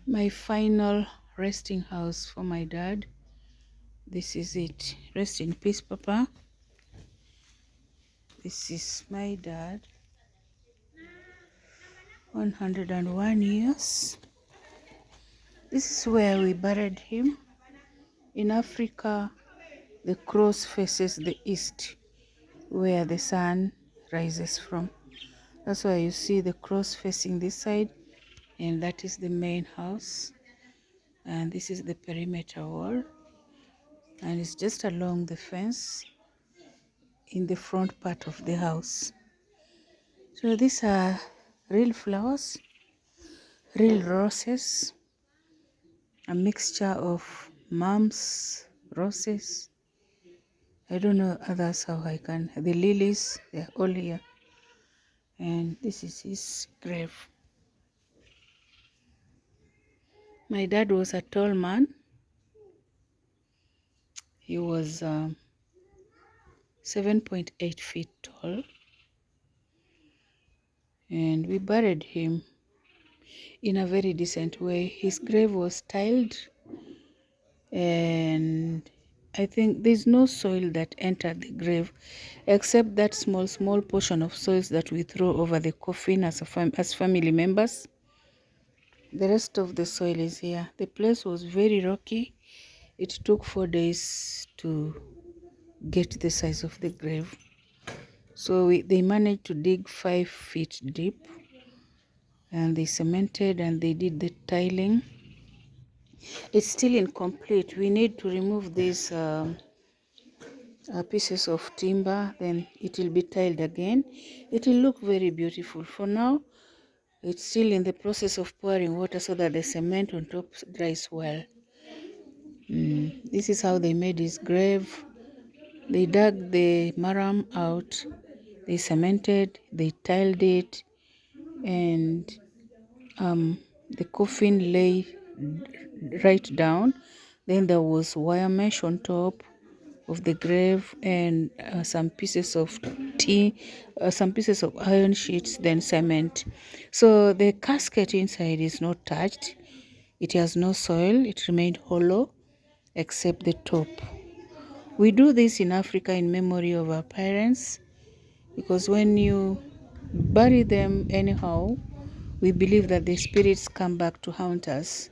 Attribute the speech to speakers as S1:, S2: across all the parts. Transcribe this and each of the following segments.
S1: My final resting house for my dad. This is it. Rest in peace, Papa. This is my dad. 101 years. This is where we buried him. In Africa, the cross faces the east, where the sun rises from. That's why you see the cross facing this side, and that is the main house. And this is the perimeter wall, and it's just along the fence in the front part of the house. So these are real flowers, real roses, a mixture of mumps, roses. I don't know others how I can. The lilies, they're all here. And this is his grave. My dad was a tall man. He was 7.8 feet tall. And we buried him in a very decent way. His grave was tiled, and I think there's no soil that entered the grave except that small portion of soils that we throw over the coffin as family members. The rest of the soil is here. The place was very rocky. It took 4 days to get the size of the grave. So they managed to dig 5 feet deep, and they cemented and they did the tiling. It's still incomplete. We need to remove these pieces of timber, then it will be tiled again. It will look very beautiful. For now, it's still in the process of pouring water so that the cement on top dries well. This is how they made his grave. They dug the maram out, they cemented, they tiled it, and the coffin lay right down. Then there was wire mesh on top of the grave, and some pieces of some pieces of iron sheets, then cement. So the casket inside is not touched. It has no soil. It remained hollow except the top. We do this in Africa in memory of our parents, because when you bury them anyhow, we believe that the spirits come back to haunt us.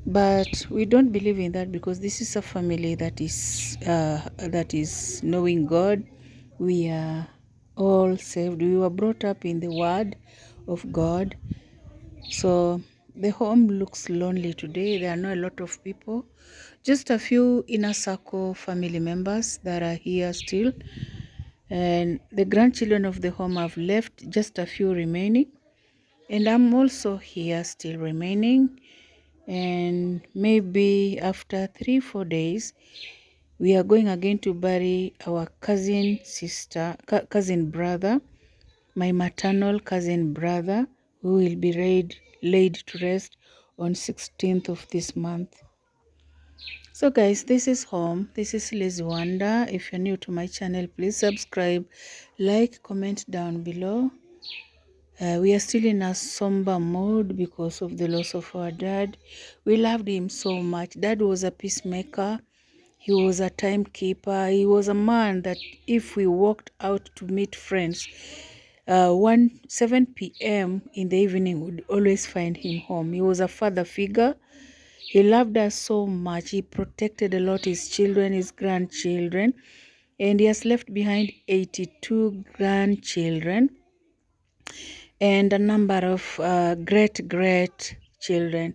S1: But we don't believe in that, because this is a family that is knowing God. We are all saved. We were brought up in the word of God. So the home looks lonely today. There are not a lot of people. Just a few inner circle family members that are here still. And the grandchildren of the home have left, just a few remaining. And I'm also here still remaining. And maybe after 3-4 days, we are going again to bury our cousin brother, my maternal cousin brother, who will be laid to rest on 16th of this month. So guys, this is home. This is Lizzy Wonder. If you're new to my channel, please subscribe, like, comment down below. We are still in a somber mood because of the loss of our dad. We loved him so much. Dad was a peacemaker. He was a timekeeper. He was a man that if we walked out to meet friends, 7 p.m. in the evening, would always find him home. He was a father figure. He loved us so much. He protected a lot his children, his grandchildren, and he has left behind 82 grandchildren and a number of great children.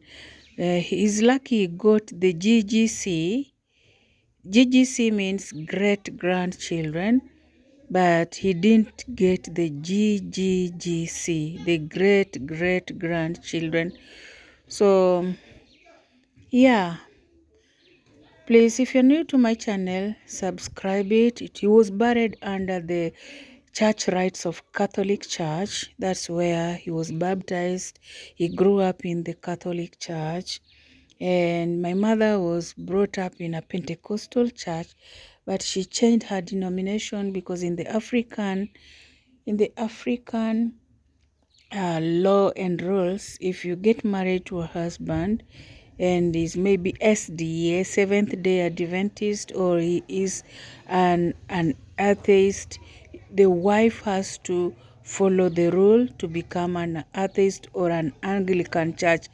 S1: He's lucky he got the GGC. GGC means great grandchildren, but he didn't get the GGGC, the great grandchildren. So yeah, please, if you're new to my channel, subscribe it. He was buried under the church rites of Catholic Church. That's where he was baptized. He grew up in the Catholic Church. And my mother was brought up in a Pentecostal church, but she changed her denomination because in the African law and rules. If you get married to a husband and is maybe SDA, Seventh Day Adventist, or he is an atheist, the wife has to follow the rule to become an atheist or an Anglican church.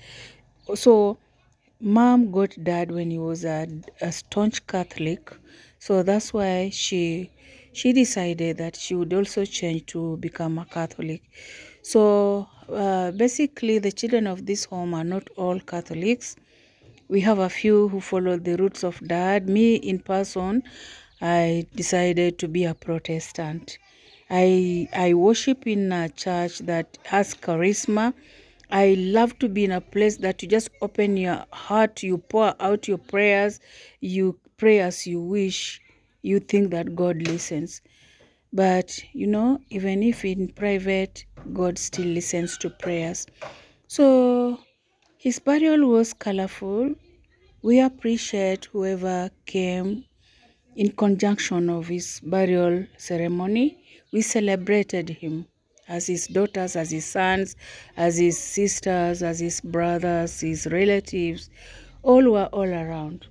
S1: So mom got dad when he was a staunch Catholic, so that's why she decided that she would also change to become a Catholic. So basically, the children of this home are not all Catholics. We have a few who follow the roots of dad. Me, in person, I decided to be a Protestant. I worship in a church that has charisma. I love to be in a place that you just open your heart, you pour out your prayers, you pray as you wish, you think that God listens. But even if in private, God still listens to prayers. So his burial was colorful. We appreciate whoever came in conjunction of his burial ceremony. We celebrated him as his daughters, as his sons, as his sisters, as his brothers, his relatives, all were all around.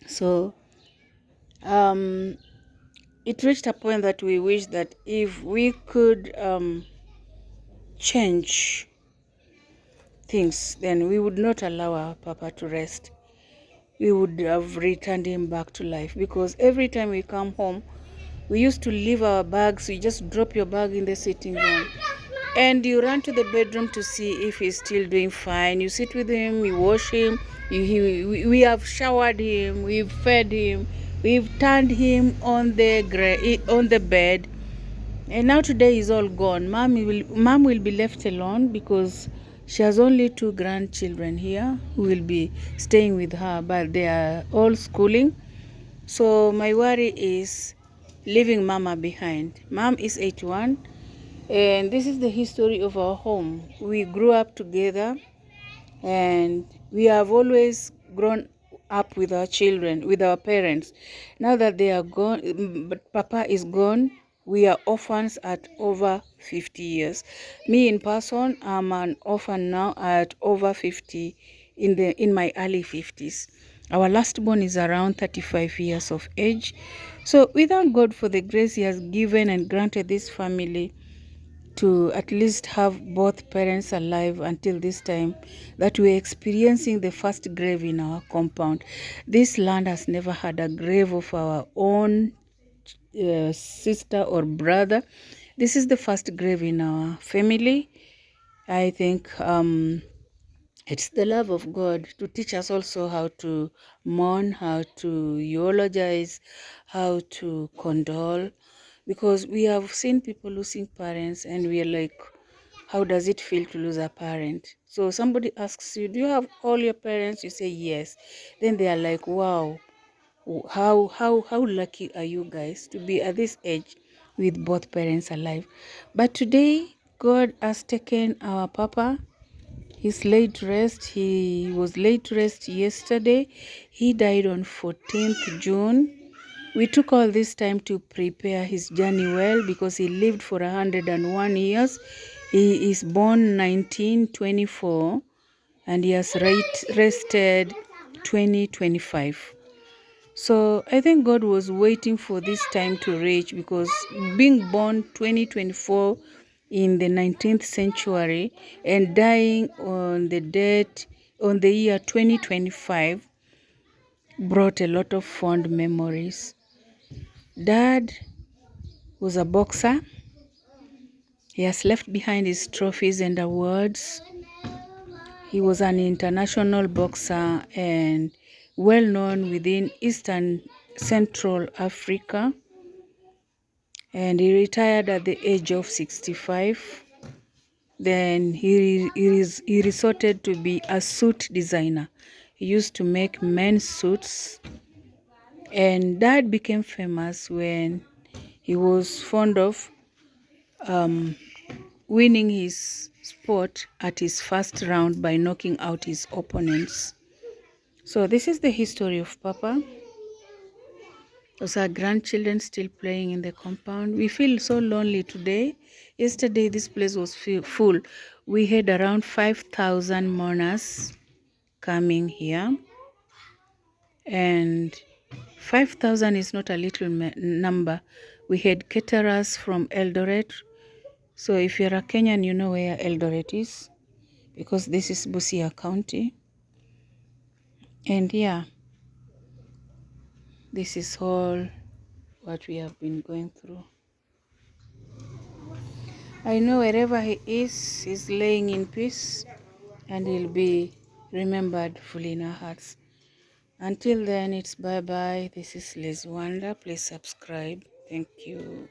S1: So it reached a point that we wish that if we could change things, then we would not allow our papa to rest. We would have returned him back to life, because every time we come home, we used to leave our bags. You just drop your bag in the sitting room and you run to the bedroom to see if he's still doing fine. You sit with him, you wash him, we have showered him, we've fed him, we've turned him on the bed. And now today is all gone. Mom will be left alone because she has only 2 grandchildren here who will be staying with her, but they are all schooling. So my worry is leaving Mama behind. Mom is 81, and this is the history of our home. We grew up together, and we have always grown up with our children, with our parents. Now that they are gone, but Papa is gone, we are orphans at over 50 years. Me in person, I'm an orphan now at over 50, in my early 50s. Our last born is around 35 years of age. So we thank God for the grace he has given and granted this family to at least have both parents alive until this time, that we're experiencing the first grave in our compound. This land has never had a grave of our own sister or brother. This is the first grave in our family. I think it's the love of God to teach us also how to mourn, how to eulogize, how to condole, because we have seen people losing parents and we are like, how does it feel to lose a parent? So somebody asks you, do you have all your parents? You say yes. Then they are like, wow, how lucky are you guys to be at this age with both parents alive? But today, God has taken our papa. He's laid to rest. He was laid to rest yesterday. He died on 14th June. We took all this time to prepare his journey well because he lived for 101 years. He is born 1924 and he has rested 2025. So I think God was waiting for this time to reach, because being born 2024 in the 19th century and dying on the year 2025 brought a lot of fond memories. Dad was a boxer. He has left behind his trophies and awards. He was an international boxer and well known within Eastern Central Africa. And he retired at the age of 65. Then he resorted to be a suit designer. He used to make men's suits. And Dad became famous when he was fond of winning his sport at his first round by knocking out his opponents. So this is the history of Papa. Those are grandchildren still playing in the compound. We feel so lonely today. Yesterday, this place was full. We had around 5,000 mourners coming here. And 5,000 is not a little number. We had caterers from Eldoret. So if you're a Kenyan, you know where Eldoret is, because this is Busia County. And yeah, this is all what we have been going through. I know wherever he is, he's laying in peace, and he'll be remembered fully in our hearts. Until then, it's bye-bye. This is Liz Wanda. Please subscribe. Thank you.